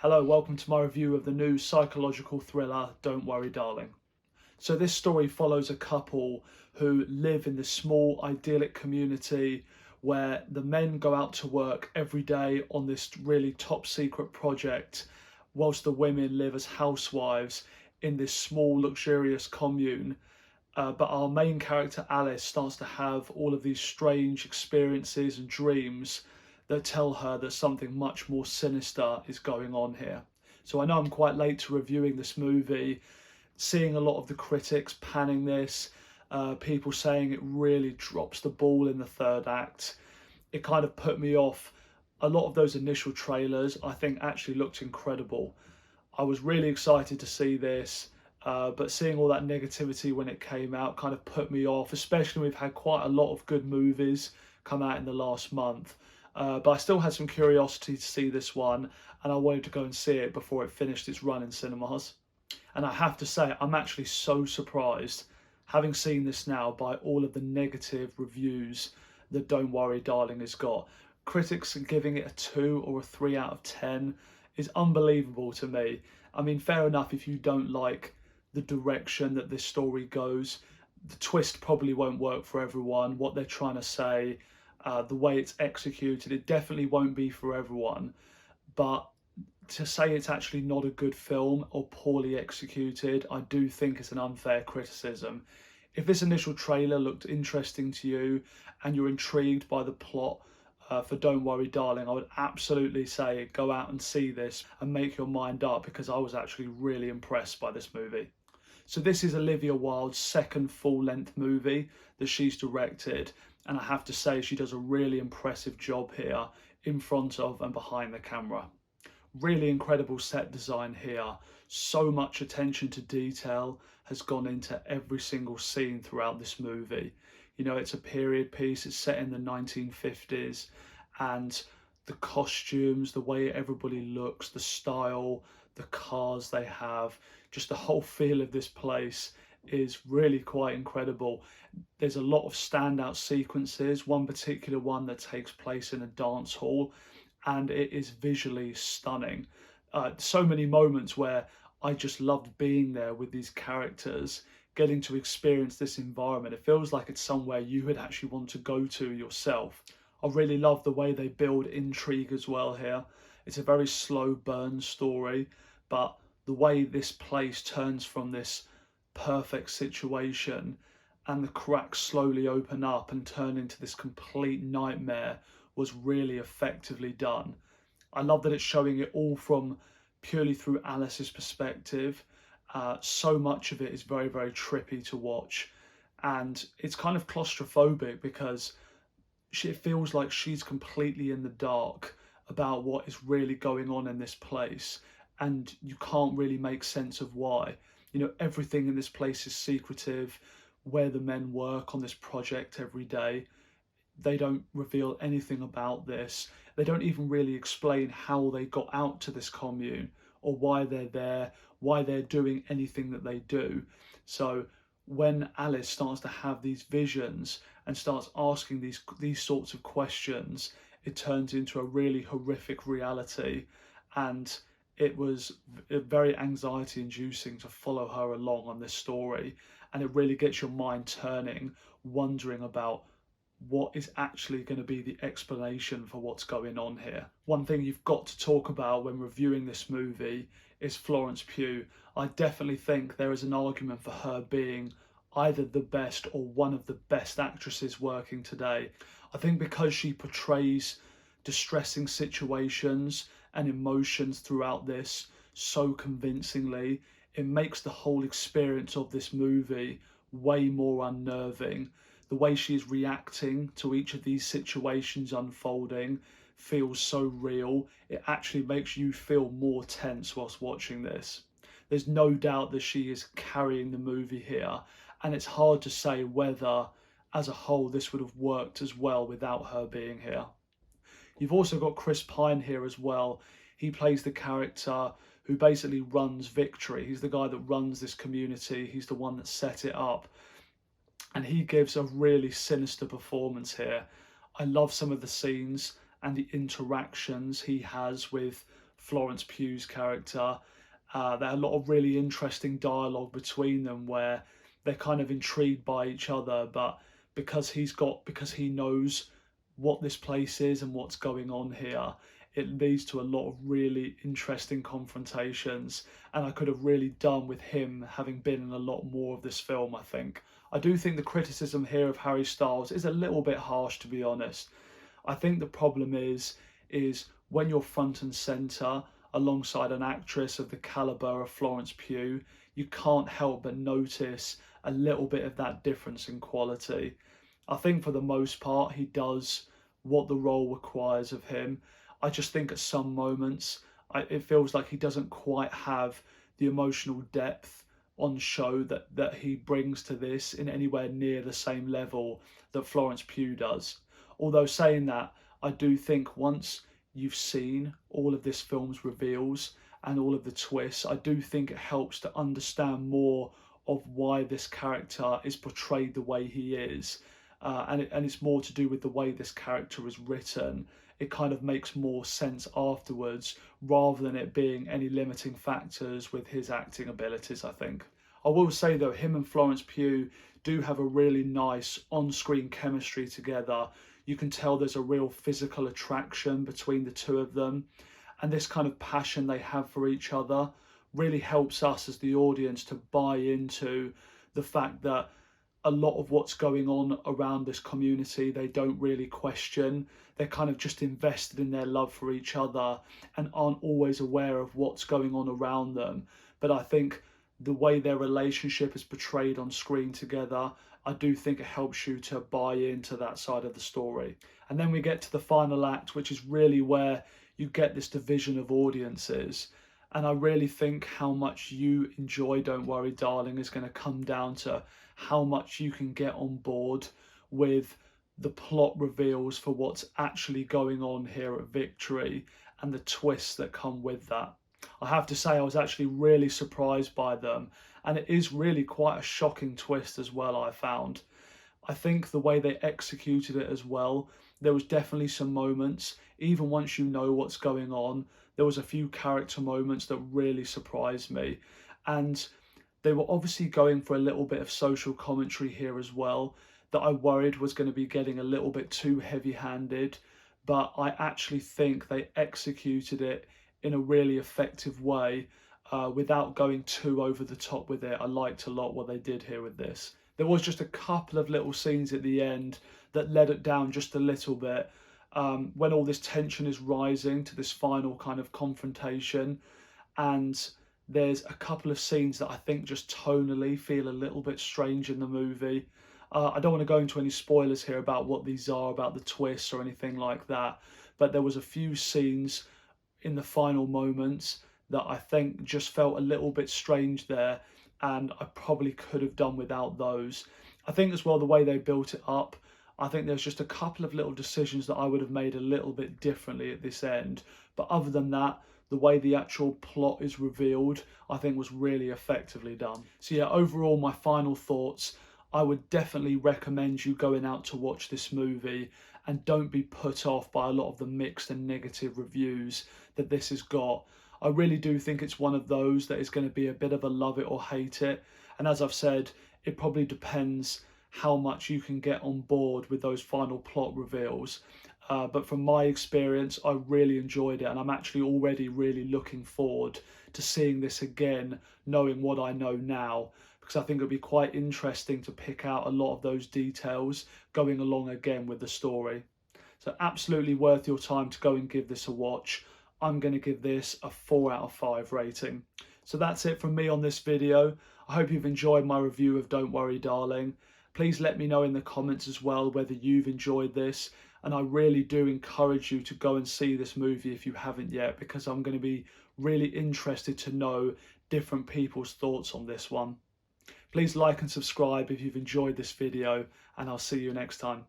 Hello, welcome to my review of the new psychological thriller, Don't Worry Darling. So this story follows a couple who live in this small idyllic community where the men go out to work every day on this really top secret project, whilst the women live as housewives in this small luxurious commune. But our main character Alice starts to have all of these strange experiences and dreams that tell her that something much more sinister is going on here. So I know I'm quite late to reviewing this movie, seeing a lot of the critics panning this, people saying it really drops the ball in the third act. It kind of put me off. A lot of those initial trailers I think actually looked incredible. I was really excited to see this. But seeing all that negativity when it came out kind of put me off, especially we've had quite a lot of good movies come out in the last month. But I still had some curiosity to see this one, and I wanted to go and see it before it finished its run in cinemas. And I have to say, I'm actually so surprised, having seen this now, by all of the negative reviews that Don't Worry Darling has got. Critics are giving it a 2 or a 3 out of 10 is unbelievable to me. I mean, fair enough if you don't like the direction that this story goes. The twist probably won't work for everyone. What they're trying to say, the way it's executed, it definitely won't be for everyone. But to say it's actually not a good film or poorly executed, I do think it's an unfair criticism. If this initial trailer looked interesting to you and you're intrigued by the plot for Don't Worry Darling, I would absolutely say go out and see this and make your mind up, because I was actually really impressed by this movie. So this is Olivia Wilde's second full-length movie that she's directed, and I have to say she does a really impressive job here in front of and behind the camera. Really incredible set design here. So much attention to detail has gone into every single scene throughout this movie. You know, it's a period piece, it's set in the 1950s, and the costumes, the way everybody looks, the style, the cars they have, just the whole feel of this place is really quite incredible. There's a lot of standout sequences, one particular one that takes place in a dance hall, and it is visually stunning. So many moments where I just loved being there with these characters, getting to experience this environment. It feels like it's somewhere you would actually want to go to yourself. I really love the way they build intrigue as well here. It's a very slow burn story, but the way this place turns from this perfect situation and the cracks slowly open up and turn into this complete nightmare was really effectively done. I love that it's showing it all from purely through Alice's perspective. So much of it is very, very trippy to watch, and it's kind of claustrophobic because it feels like she's completely in the dark about what is really going on in this place, and you can't really make sense of why. You know, everything in this place is secretive. Where the men work on this project every day, they don't reveal anything about this. They don't even really explain how they got out to this commune or why they're there, why they're doing anything that they do. So when Alice starts to have these visions and starts asking these sorts of questions, it turns into a really horrific reality, and it was very anxiety inducing to follow her along on this story, and it really gets your mind turning, wondering about what is actually going to be the explanation for what's going on here. One thing you've got to talk about when reviewing this movie is Florence Pugh. I definitely think there is an argument for her being either the best or one of the best actresses working today. I think because she portrays distressing situations and emotions throughout this so convincingly, it makes the whole experience of this movie way more unnerving. The way she's reacting to each of these situations unfolding feels so real. It actually makes you feel more tense whilst watching this. There's no doubt that she is carrying the movie here, and it's hard to say whether, as a whole, this would have worked as well without her being here. You've also got Chris Pine here as well. He plays the character who basically runs Victory. He's the guy that runs this community. He's the one that set it up. And he gives a really sinister performance here. I love some of the scenes and the interactions he has with Florence Pugh's character. There are a lot of really interesting dialogue between them where they're kind of intrigued by each other, but because he knows what this place is and what's going on here, it leads to a lot of really interesting confrontations, and I could have really done with him having been in a lot more of this film, I think. I do think the criticism here of Harry Styles is a little bit harsh, to be honest. I think the problem is when you're front and centre alongside an actress of the calibre of Florence Pugh, you can't help but notice a little bit of that difference in quality. I think for the most part he does what the role requires of him. I just think at some moments it feels like he doesn't quite have the emotional depth on show that he brings to this in anywhere near the same level that Florence Pugh does. Although saying that, I do think once you've seen all of this film's reveals and all of the twists, I do think it helps to understand more of why this character is portrayed the way he is. And it's more to do with the way this character is written. It kind of makes more sense afterwards rather than it being any limiting factors with his acting abilities, I think. I will say though, him and Florence Pugh do have a really nice on-screen chemistry together. You can tell there's a real physical attraction between the two of them, and this kind of passion they have for each other really helps us as the audience to buy into the fact that a lot of what's going on around this community they don't really question. They're kind of just invested in their love for each other and aren't always aware of what's going on around them. But I think the way their relationship is portrayed on screen together, I do think it helps you to buy into that side of the story. And then we get to the final act, which is really where you get this division of audiences. And I really think how much you enjoy Don't Worry Darling is going to come down to how much you can get on board with the plot reveals for what's actually going on here at Victory and the twists that come with that. I have to say I was actually really surprised by them, and it is really quite a shocking twist as well, I found. I think the way they executed it as well, there was definitely some moments, even once you know what's going on, there was a few character moments that really surprised me. And they were obviously going for a little bit of social commentary here as well, that I worried was going to be getting a little bit too heavy-handed, but I actually think they executed it in a really effective way without going too over the top with it. I liked a lot what they did here with this. There was just a couple of little scenes at the end that let it down just a little bit. When all this tension is rising to this final kind of confrontation, and there's a couple of scenes that I think just tonally feel a little bit strange in the movie. I don't want to go into any spoilers here about what these are, about the twists or anything like that, but there was a few scenes in the final moments that I think just felt a little bit strange there, and I probably could have done without those. I think as well the way they built it up, I think there's just a couple of little decisions that I would have made a little bit differently at this end, but other than that, the way the actual plot is revealed, I think was really effectively done. So yeah, overall my final thoughts, I would definitely recommend you going out to watch this movie, and don't be put off by a lot of the mixed and negative reviews that this has got. I really do think it's one of those that is going to be a bit of a love it or hate it, and as I've said, it probably depends how much you can get on board with those final plot reveals. But from my experience, I really enjoyed it, and I'm actually already really looking forward to seeing this again, knowing what I know now, because I think it'll be quite interesting to pick out a lot of those details going along again with the story. So absolutely worth your time to go and give this a watch. I'm going to give this a 4 out of 5 rating. So that's it from me on this video. I hope you've enjoyed my review of Don't Worry Darling. Please let me know in the comments as well whether you've enjoyed this, and I really do encourage you to go and see this movie if you haven't yet, because I'm going to be really interested to know different people's thoughts on this one. Please like and subscribe if you've enjoyed this video, and I'll see you next time.